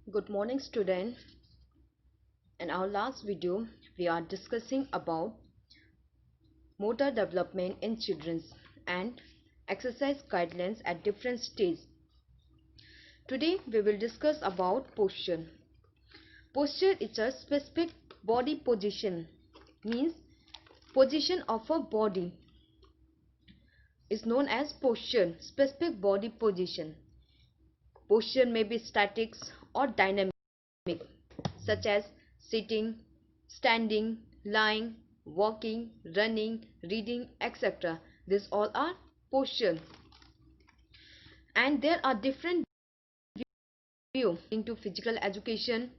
Good morning, student. In our last video, we are discussing about motor development in children and exercise guidelines at different stages. Today, we will discuss about posture. Posture is a specific body position, means position of a body is known as posture, specific body position. Posture may be static or dynamic, such as sitting, standing, lying, walking, running, reading, etc. These all are posture. And there are different views into physical education.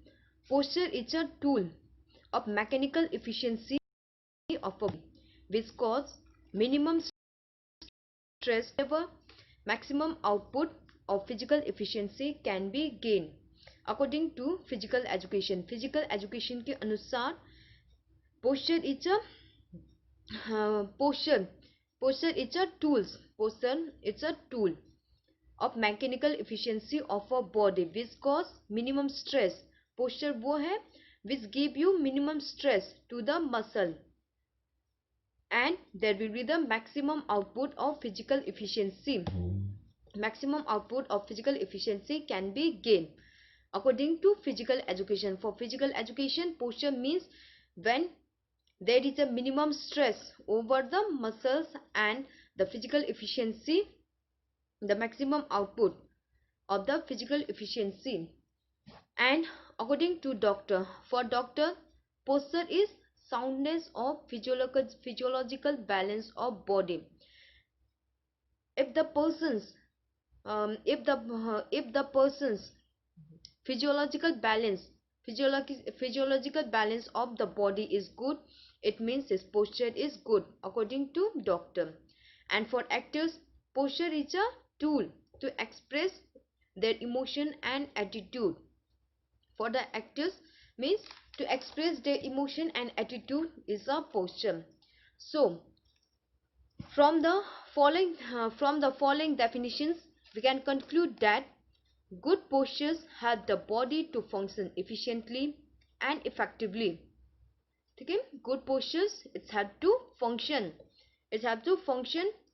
Posture is a tool of mechanical efficiency of a body which cause minimum stress. However, maximum output of physical efficiency can be gained according to physical education. Physical education के अनुसार posture is a posture is a tool of mechanical efficiency of a body which cause minimum stress. Posture वो है which give you minimum stress to the muscle and there will be the maximum output of physical efficiency. Maximum output of physical efficiency can be gained according to physical education. For physical education, posture means when there is a minimum stress over the muscles and the physical efficiency, the maximum output of the physical efficiency. And according to doctor, for doctor, posture is soundness of physiological balance of body. If the person's physiological balance physiological balance of the body is good, it means his posture is good according to doctor. And for actors, posture is a tool to express their emotion and attitude. For the actors means to express their emotion and attitude is a posture. So from the following definitions, we can conclude that good postures help the body to function efficiently and effectively. Okay? Good postures it help to function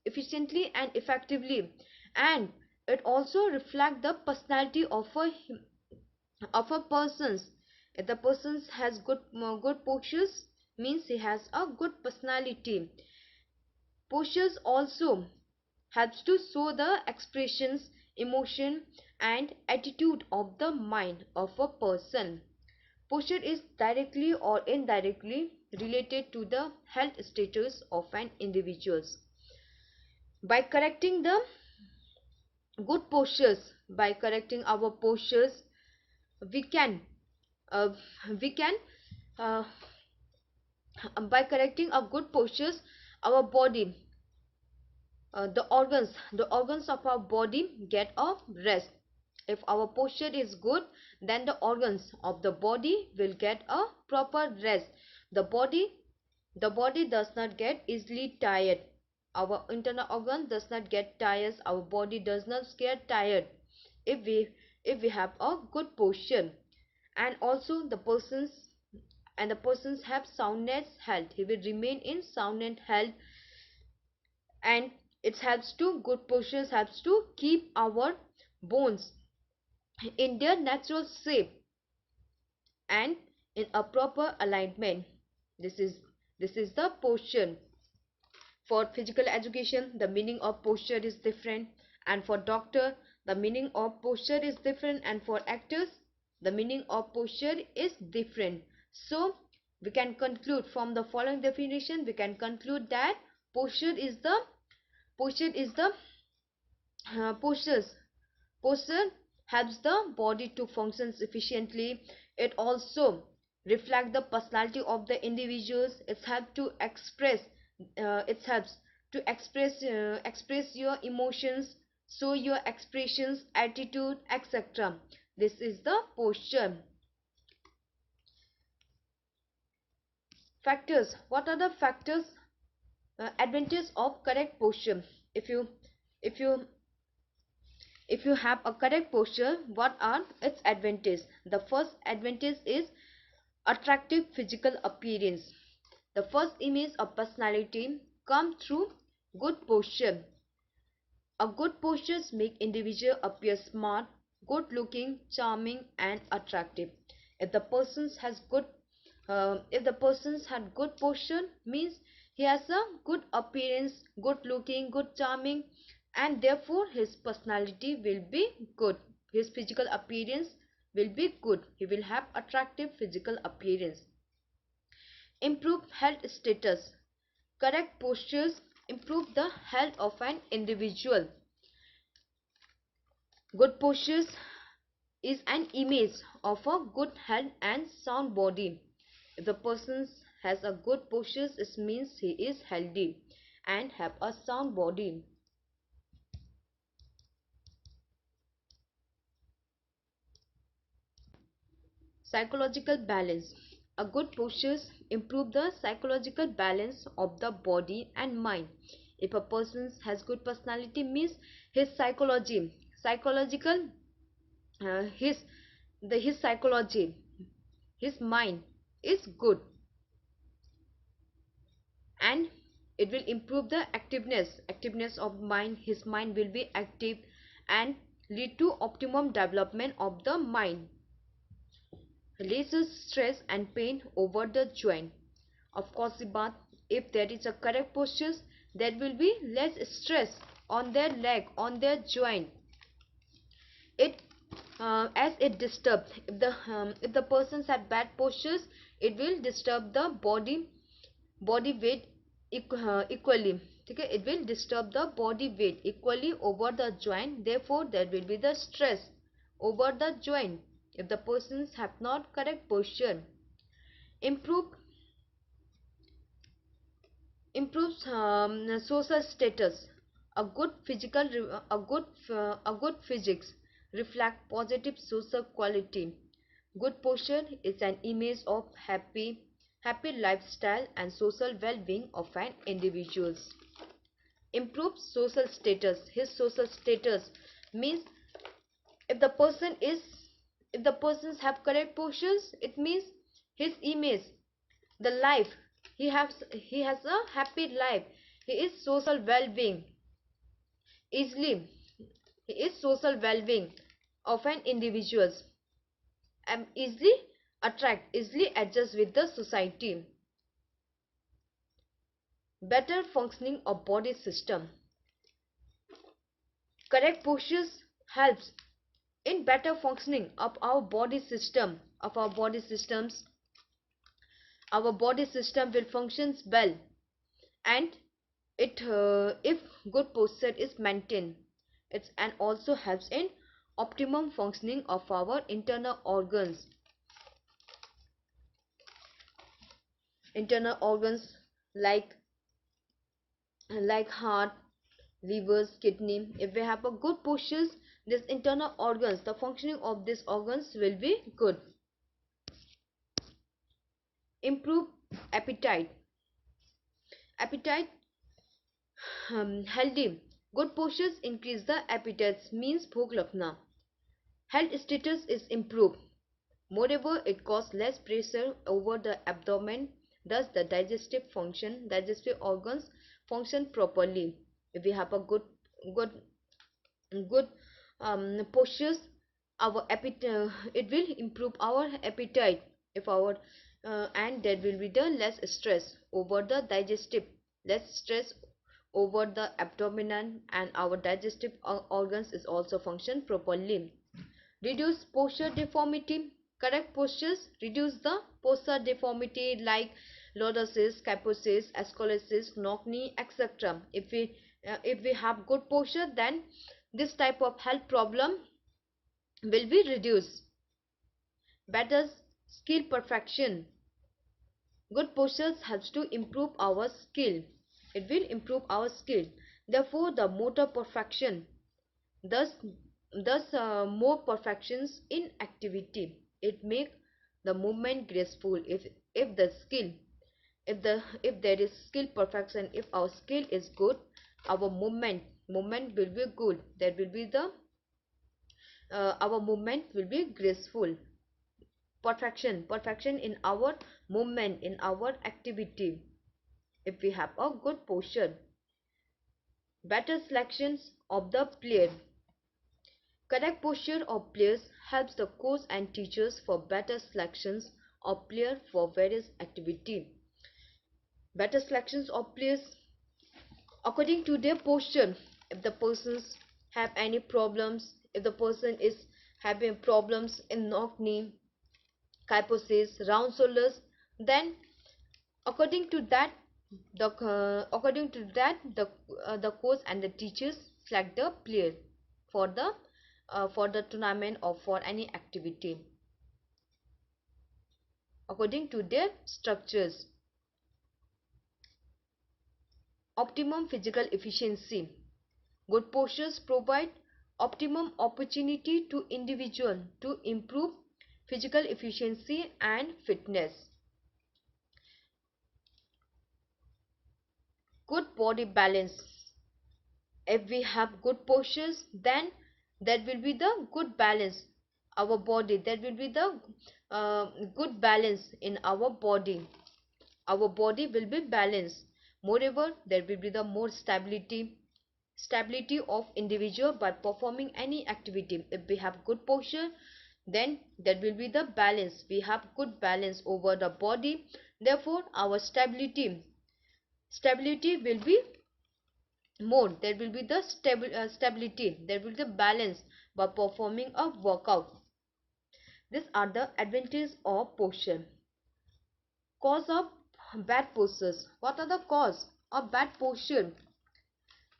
efficiently and effectively, and it also reflect the personality of a person's. If the person has good postures, means he has a good personality. Postures also helps to show the expressions, emotion and attitude of the mind of a person. Posture is directly or indirectly related to the health status of an individual. By correcting the good postures, by correcting our postures, we can uh, we can uh, by correcting our good postures, our body, the organs of our body get a rest. If our posture is good, then the organs of the body will get a proper rest. The body does not get easily tired. Our internal organ does not get tired. Our body does not get tired if we have a good posture. And also the persons have soundness health. He will remain in sound and health, and it helps to good postures helps to keep our bones in their natural shape and in a proper alignment. This is the posture. For physical education, the meaning of posture is different, and for doctor, the meaning of posture is different, and for actors, the meaning of posture is different. So we can conclude from the following definition, we can conclude that posture is the posture is the postures posture helps the body to function efficiently. It also reflects the personality of the individuals. It helps to express your emotions, show your expressions, attitude, etc. This is the posture. Factors. What are the factors? Advantage of correct posture. If you If you have a correct posture, what are its advantages? The first advantage is attractive physical appearance. The first image of personality comes through good posture. A good postures make individual appear smart, good looking, charming and attractive. If the persons has good if the persons had good posture, means he has a good appearance, good looking, good charming, and therefore his personality will be good. His physical appearance will be good. He will have attractive physical appearance. Improve health status. Correct postures improve the health of an individual. Good postures is an image of a good health and sound body. If the person has a good posture, it means he is healthy and have a sound body. Psychological balance. A good posture improve the psychological balance of the body and mind. If a person has good personality, means his psychological, his psychology, his mind is good, and it will improve the activeness of mind. His mind will be active and lead to optimum development of the mind. Lesser stress and pain over the joint. Of course, if there is a correct posture, there will be less stress on their leg, on their joint. It as it disturbs, if the persons have bad postures, it will disturb the body weight equally. Okay, it will disturb the body weight equally over the joint. Therefore, there will be the stress over the joint if the persons have not correct posture. Improve Improves social status. A good physics reflect positive social quality. Good posture is an image of happy lifestyle and social well-being of an individual. Improves social status. His social status means if the person is if the persons have correct postures, it means his image, the life he has a happy life. He is social well-being easily. He is social well-being of an individual and easily adjust with the society. Better functioning of body system. Correct postures helps in better functioning of our body system. Our body system will function well, and it if good posture is maintained, it's and also helps in optimum functioning of our internal organs like heart, livers, kidney. If we have a good postures, these internal organs, the functioning of these organs will be good. Improve appetite. Appetite healthy. Good postures increase the appetite, means bhuk lagna. Health status is improved. Moreover, it causes less pressure over the abdomen, thus the digestive organs function properly. If we have a good good postures, our appetite, it will improve our appetite. If our and there will be the less stress over the less stress over the abdomen, and our digestive organs is also function properly. Reduce posture deformity. Correct postures reduce the posture deformity like lordosis, kyphosis, scoliosis, knock knee, etc. If we have good posture, then this type of health problem will be reduced. Better skill perfection. Good postures helps to improve our skill. It will improve our skill. Therefore, the motor perfection. Thus, more perfections in activity. It make the movement graceful. If the skill, if there is skill perfection, if our skill is good, our movement will be good. There will be the our movement will be graceful. Perfection in our movement, in our activity. If we have a good posture, better selections of the player. Correct posture of players helps the coach and teachers for better selections of player for various activity. Better selections of players according to their posture. If the persons have any problems, if the person is having problems in knock knee, kyphosis, round shoulders, then according to that the coach and the teachers select the player for the tournament or for any activity according to their structures. Optimum physical efficiency. Good postures provide optimum opportunity to individual to improve physical efficiency and fitness. Good body balance. If we have good postures, then that will be the good balance. Our body, that will be the good balance in our body. Our body will be balanced. Moreover, there will be the more stability of individual by performing any activity. If we have good posture, then that will be the balance. We have good balance over the body. Therefore, our stability will be more. There will be the stability. There will be the balance by performing a workout. These are the advantages of posture. Cause of bad postures. What are the cause of bad posture?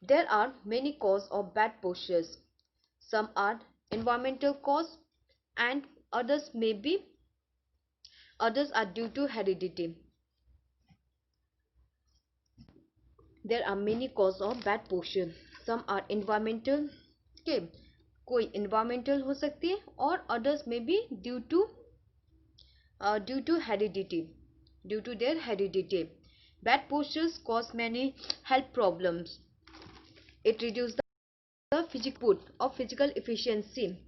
There are many causes of bad postures. Some are environmental cause and others are due to heredity. There are many causes of bad posture. Some are environmental. Okay, कोई environmental हो सकती है और others may be due to heredity. Due to their heredity. Bad postures cause many health problems. It reduces the physical of physical efficiency.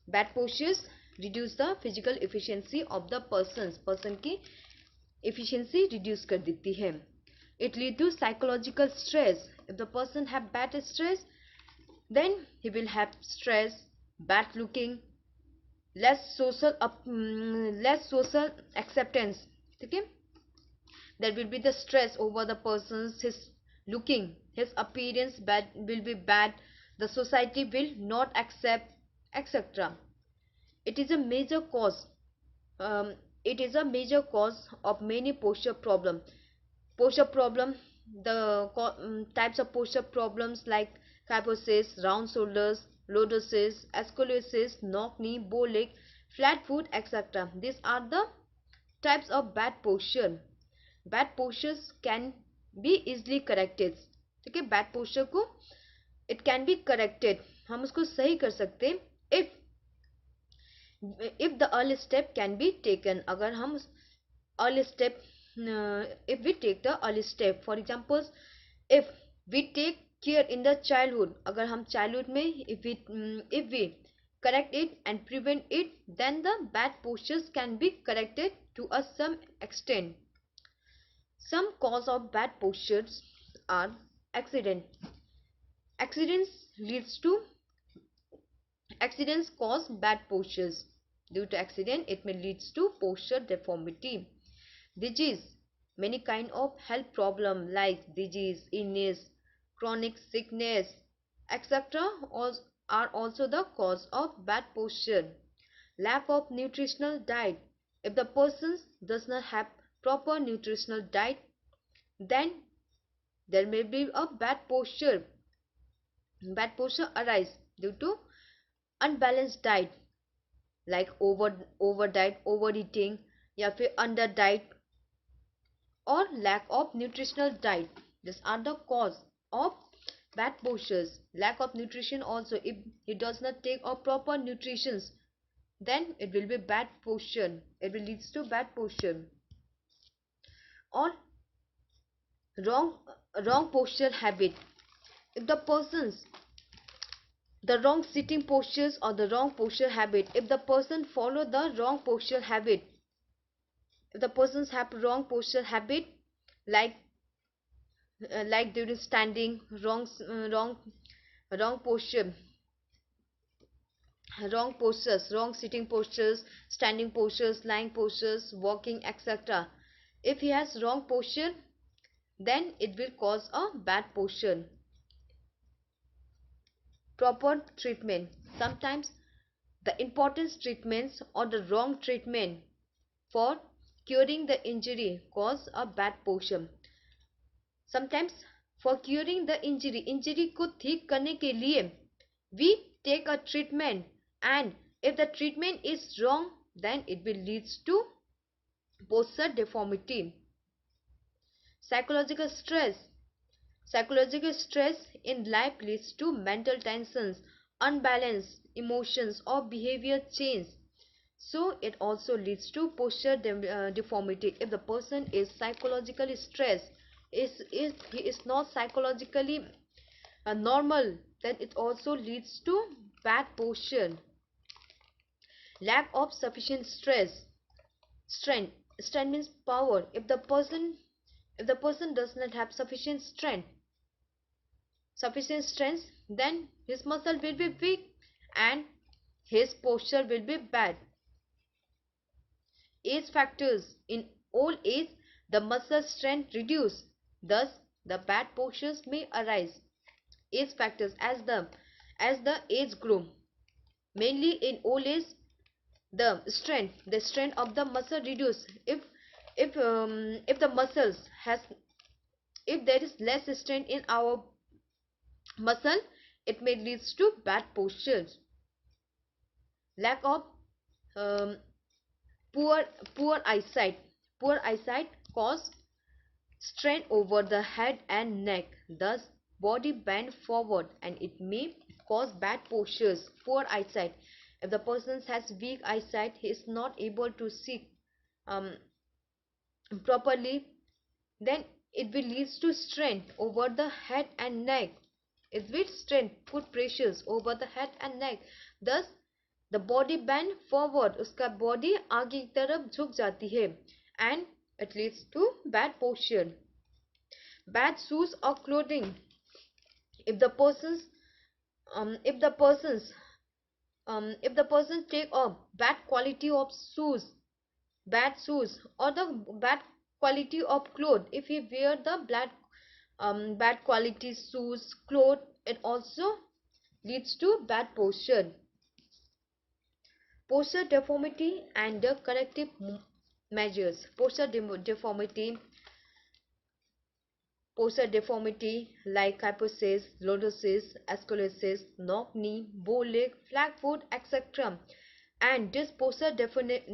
Bad postures reduce the physical efficiency of the person की efficiency reduce कर देती है. It lead to psychological stress. If the person have bad stress, then he will have stress, bad looking, less social acceptance. Okay, there will be the stress over the person's his looking, his appearance bad will be bad, the society will not accept, etc. It is a major cause. It is a major cause of many posture problem. Posture problem, the types of posture problems like kyphosis, round shoulders, lordosis, scoliosis, knock knee, bow leg, flat foot, etc. These are the types of bad posture. Bad postures can be easily corrected. ठीक है, bad posture को it can be corrected. हम उसको सही कर सकते हैं if the early step can be taken. अगर हम early step if we take the early step, for example, if we take care in the childhood, अगर हम childhood में if we correct it and prevent it, then the bad postures can be corrected to a some extent. Some cause of bad postures are accident. Accidents cause bad postures. Due to accident, it may leads to posture deformity. Disease. Many kind of health problem like disease, illness, chronic sickness, etc. are also the cause of bad posture. Lack of nutritional diet. If the person does not have proper nutritional diet, then there may be a bad posture. Bad posture arise due to unbalanced diet like over diet, overeating, या फिर under diet or lack of nutritional diet. These are the cause of bad postures. Lack of nutrition also, if he does not take a proper nutrition, then it will be bad posture. It will leads to bad posture. Or wrong posture habit. If the persons the wrong sitting postures or the wrong posture habit. If the person follow the wrong posture habit, if the persons have wrong posture habit, like during standing, wrong posture, wrong postures, wrong sitting postures, standing postures, lying postures, walking, etc. If he has wrong posture, then it will cause a bad posture. Proper treatment. Sometimes the important treatments or the wrong treatment for curing the injury cause a bad posture. Sometimes for curing the injury को ठीक करने के लिए we take a treatment, and if the treatment is wrong, then it will lead to posture deformity. Psychological stress. Psychological stress in life leads to mental tensions, unbalanced emotions, or behavior change. So it also leads to posture deformity. If the person is psychologically stressed, is he is not psychologically normal, then it also leads to bad posture. Lack of sufficient strength. Strength means power. If the person does not have sufficient strength, then his muscle will be weak and his posture will be bad. Age factors. In old age, the muscle strength reduce, thus the bad postures may arise. Age factors. As the age grow, mainly in old age, the strength of the muscle reduce. If the muscles has, if there is less strength in our muscle, it may leads to bad postures. Lack of um, poor eyesight. Poor eyesight cause strain over the head and neck, thus body bend forward, and it may cause bad postures. Poor eyesight. If the person has weak eyesight, he is not able to see um, properly, then it will lead to strain over the head and neck. It will strain, put pressures over the head and neck, thus the body bend forward, उसका body आगे की तरफ झुक जाती है, and it leads to bad posture. Bad shoes or clothing. If the persons if the persons take a bad quality of bad shoes, or the bad quality of clothes, if he wear the bad quality shoes, clothes, it also leads to bad posture. Posture deformity and the corrective measures. Posture deformity like kyphosis, lordosis, scoliosis, knock knee, bow leg, flat foot, etc. And this posture deformity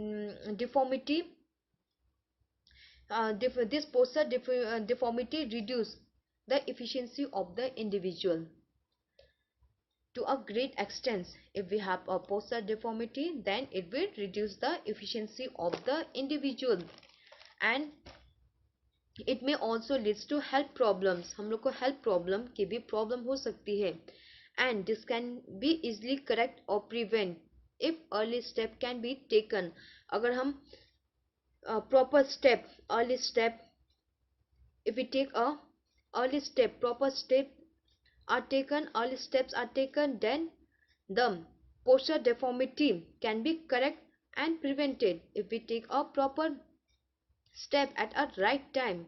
deformity reduce the efficiency of the individual to a great extent. If we have a posture deformity, then it will reduce the efficiency of the individual, and it may also leads to health problems. हम लोग को health problem की भी problem हो सकती है, and this can be easily correct or prevent if early step can be taken. अगर हम proper step, early step, if we take a early step, proper step are taken, early steps are taken, then the posture deformity can be correct and prevented. If we take a proper step at a right time.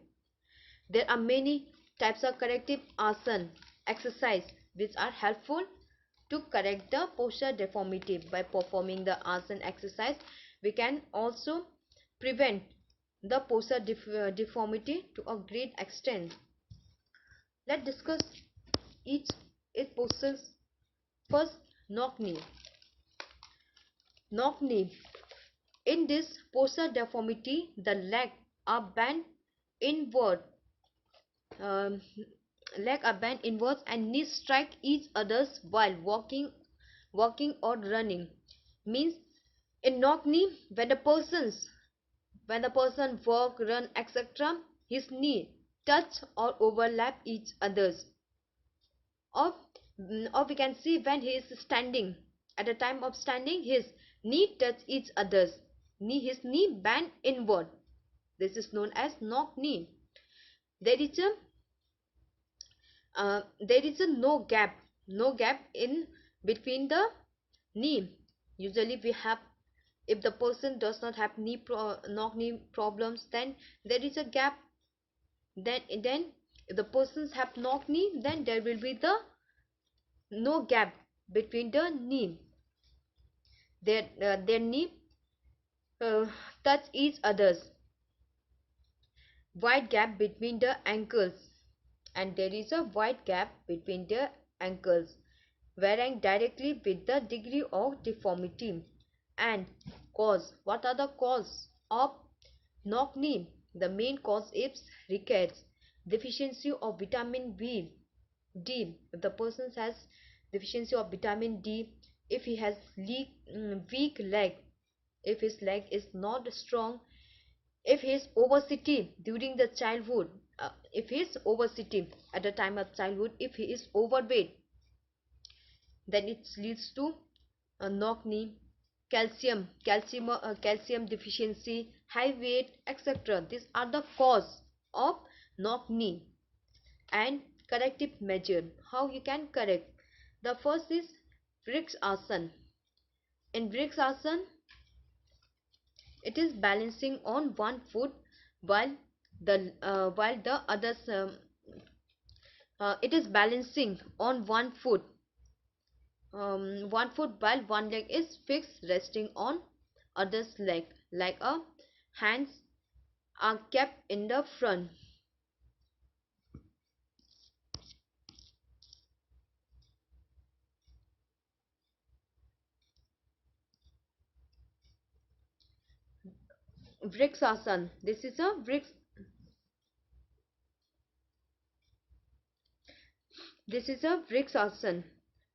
There are many types of corrective asana exercise which are helpful to correct the posture deformity. By performing the asana exercise, we can also prevent the posture deformity to a great extent. Let's discuss each postures. First, knock knee. Knock knee. In this posture deformity, the legs are bent inward. Leg are bent inwards and knees strike each others while walking or running. Means in knock knee, when the person walk, run, etc., his knee touch or overlap each others. Or or we can see when he is standing. At the time of standing, his knee touch each other's his knee bend inward. This is known as knock knee. There is a no gap in between the knee. Usually we have, if the person does not have knock knee problems, then there is a gap. Then if the persons have knock knee, then there will be the no gap between the knee. Their knee touch each other's. Wide gap between the ankles, and there is a wide gap between the ankles, varying directly with the degree of deformity. And cause, what are the cause of knock knee? The main cause is rickets, deficiency of vitamin D. If the person has deficiency of vitamin D, if he has weak leg, if his leg is not strong, if he is obesity during the childhood, if he is obesity at the time of childhood, if he is overweight, then it leads to a knock knee. Calcium deficiency, high weight, etc. These are the cause of knock knee. And corrective measure, how you can correct? The first is Vriksasan. In Vriksasan, it is balancing on one foot while the others it is balancing on one foot while one leg is fixed, resting on other's leg, like a hands are kept in the front. Vriksasan. This is a Vriksasan.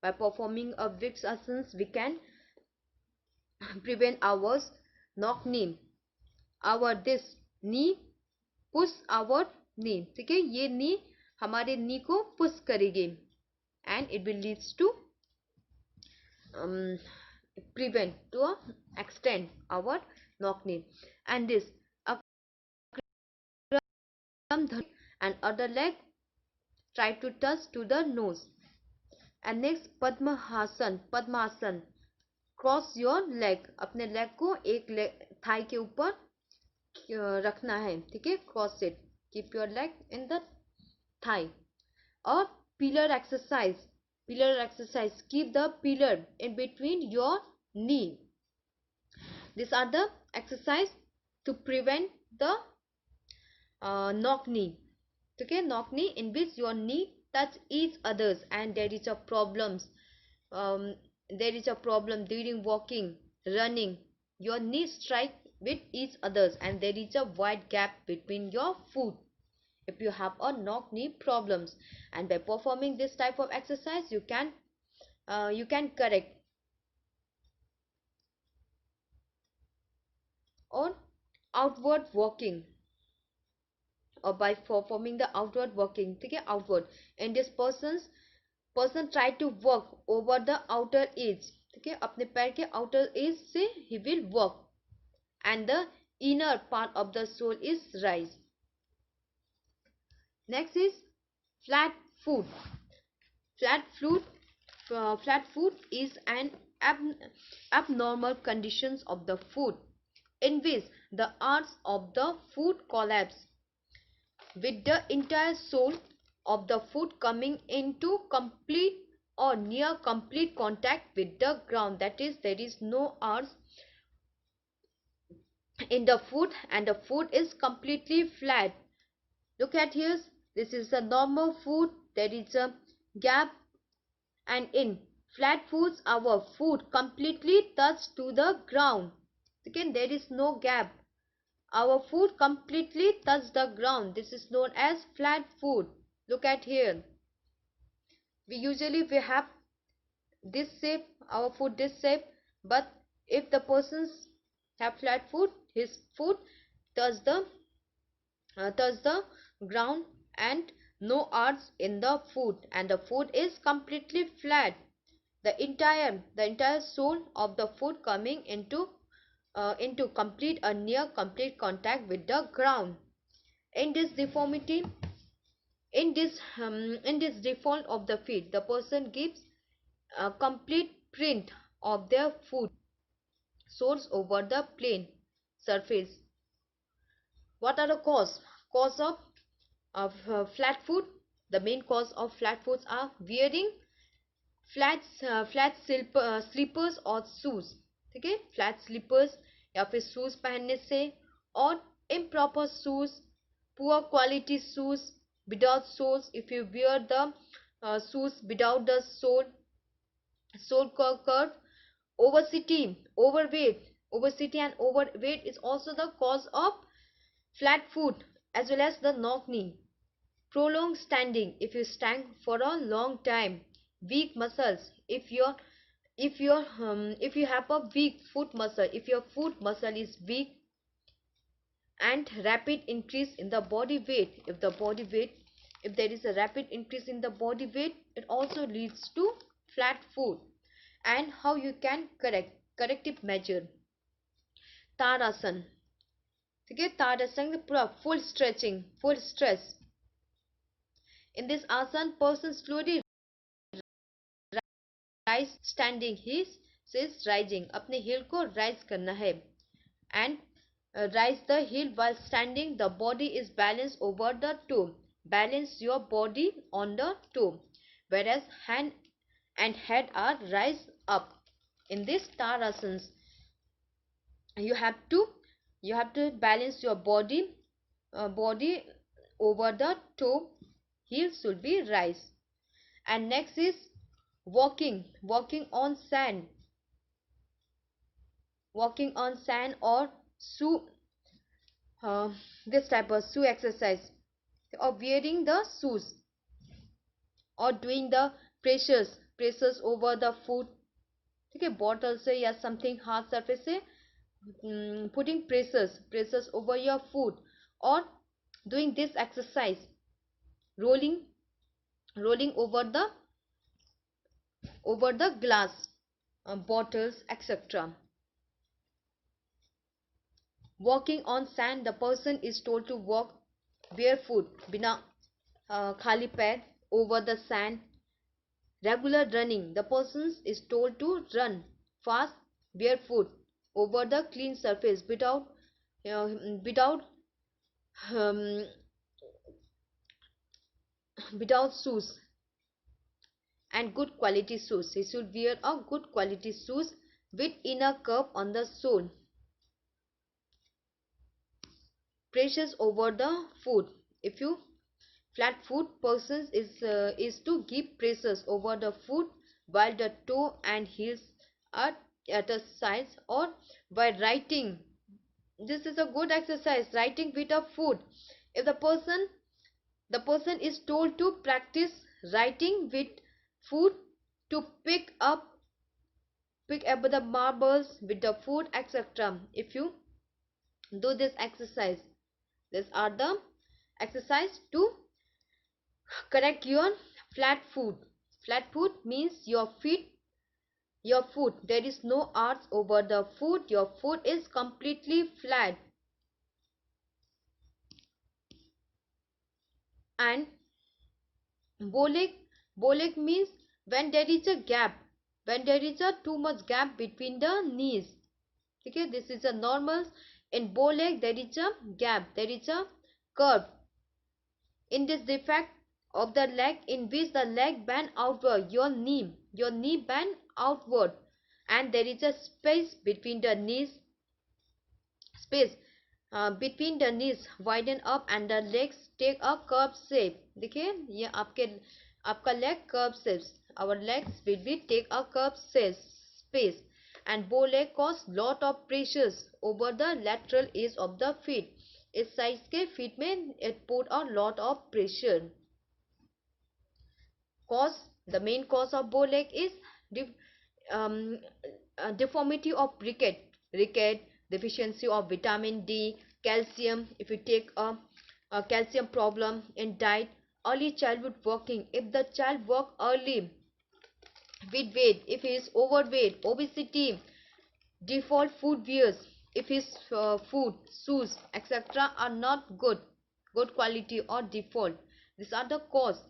By performing a Vriksasan, we can prevent our knock knee. Our this knee push our knee. ठीक है, ये knee हमारे knee को push करेगी, and it will leads to prevent to extend our knock knee. And this and other leg try to touch to the nose. And next Padmasan. Cross your leg. अपने leg को एक Thai के ऊपर रखना है, ठीक है, cross it, keep your leg in the thigh. और pillar exercise, keep the pillar in between your knee. These are the exercise to prevent the knock knee. Okay, knock knee in which your knee touch each others, and there is a problem during walking, running, your knees strike with each others, and there is a wide gap between your foot if you have a knock knee problems. And by performing this type of exercise, you can correct. Or outward walking, or by performing the outward walking, ठीक है, outward, and this person try to walk over the outer edge, ठीक है, अपने पैर के outer edge से he will walk, and the inner part of the sole is rise. Next is flat foot. Flat foot is an abnormal conditions of the foot in which the arch of the foot collapse with the entire sole of the foot coming into complete or near complete contact with the ground. That is, there is no arch in the foot and the foot is completely flat. Look at here, this is a normal foot, there is a gap, and in flat foots our foot completely touch to the ground. Again, there is no gap, our foot completely touch the ground. This is known as flat foot. Look at here, we have this shape, our foot this shape, but if the persons have flat foot, his foot touch the ground, and no arts in the foot, and the foot is completely flat. The entire sole of the foot coming into complete or near complete contact with the ground. In this deformity, in this default of the feet, the person gives a complete print of their foot soles over the plane surface. What are the cause of flat foot? The main cause of flat foot are wearing flat slippers और shoes. ठीक है, flat slippers या फिर shoes पहनने से, और improper shoes, poor quality shoes without soles. If you wear the shoes without the sole curve, obesity and overweight is also the cause of flat foot, as well as the knock knee. Prolonged standing, if you stand for a long time. Weak muscles, if you have a weak foot muscle, if your foot muscle is weak. And rapid increase in the body weight, if there is a rapid increase in the body weight, it also leads to flat foot. And how you can corrective measure? ताड़ासन. ठीक है, ताड़ासन में पूरा full stretching, full stress. In this asan, person slowly rise standing. He says rising, अपने heel को rise करना है. And rise the heel while standing. The body is balanced over the toe. Balance your body on the toe, whereas hand and head are rise up. In this Tadasans, you have to balance your body over the toe. Heels should be rise. And next is walking on sand. Walking on sand or shoe, this type of shoe exercise, or wearing the shoes, or doing the pressures over the foot. Okay, bottle से या something hard surface से putting pressures over your foot, or doing this exercise, rolling over the glass, bottles, etc. Walking on sand, the person is told to walk barefoot, बिना खाली पैर, over the sand. Regular running, the person is told to run fast barefoot over the clean surface without um, without shoes, and good quality shoes. He should wear a good quality shoes with inner curve on the sole. Pressures over the foot. If you flat foot person is to give pressures over the foot while the toe and heels are at the sides, or by writing. This is a good exercise, writing with a foot. If the person is told to practice writing with foot, to pick up the marbles with the foot, etc. If you do this exercise, these are the exercise to correct your flat foot. Flat foot means your foot, there is no arch over the foot, your foot is completely flat. And bow leg means when there is a gap, when there is a too much gap between the knees. Okay, this is a normal. In bow leg there is a gap, there is a curve. In this defect of the leg, in which the leg bend outward, your knee bend outward, and there is a space between the knees, widen up, and the legs take a curve shape. देखिए ये आपका leg curve shapes. Our legs will be take a curve space. And bow leg cause lot of pressures over the lateral edge of the feet. इस size के feet में it put a lot of pressure. The main cause of bow leg is deformity of ricket, deficiency of vitamin D, calcium. If you take a calcium problem in diet, early childhood walking. If the child walk early with weight, if he is overweight, obesity, default food wears, if his food, shoes, etc. are not good quality or default, these are the cause.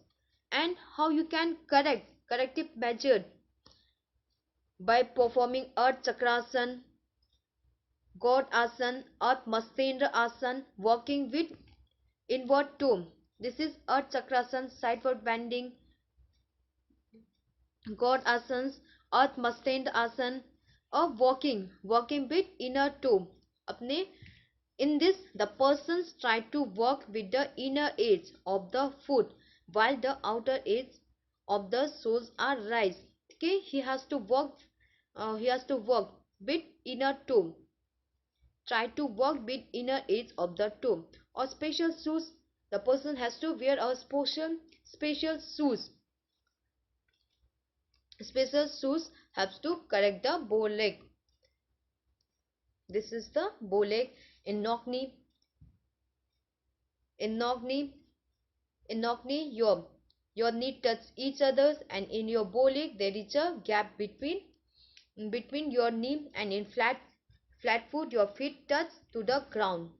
And how you can corrective measure by performing Earth Chakrasana, God Asana, Earth Mastendra Asana, walking with inward toe. This is Earth Chakrasana, sideward bending, God Asanas, Earth Mastendra Asana, or walking with inner toe. अपने In this, the persons try to walk with the inner edge of the foot while the outer edge of the soles are raised. Okay, he has to walk with inner toe. Try to walk with inner edge of the toe. Or special shoes, the person has to wear a special shoes. Special shoes helps to correct the bow leg. This is the bow leg in knock knee. In knock knee, your knee touch each other, and in your bow leg there is a gap between your knee, and in flat foot your feet touch to the ground.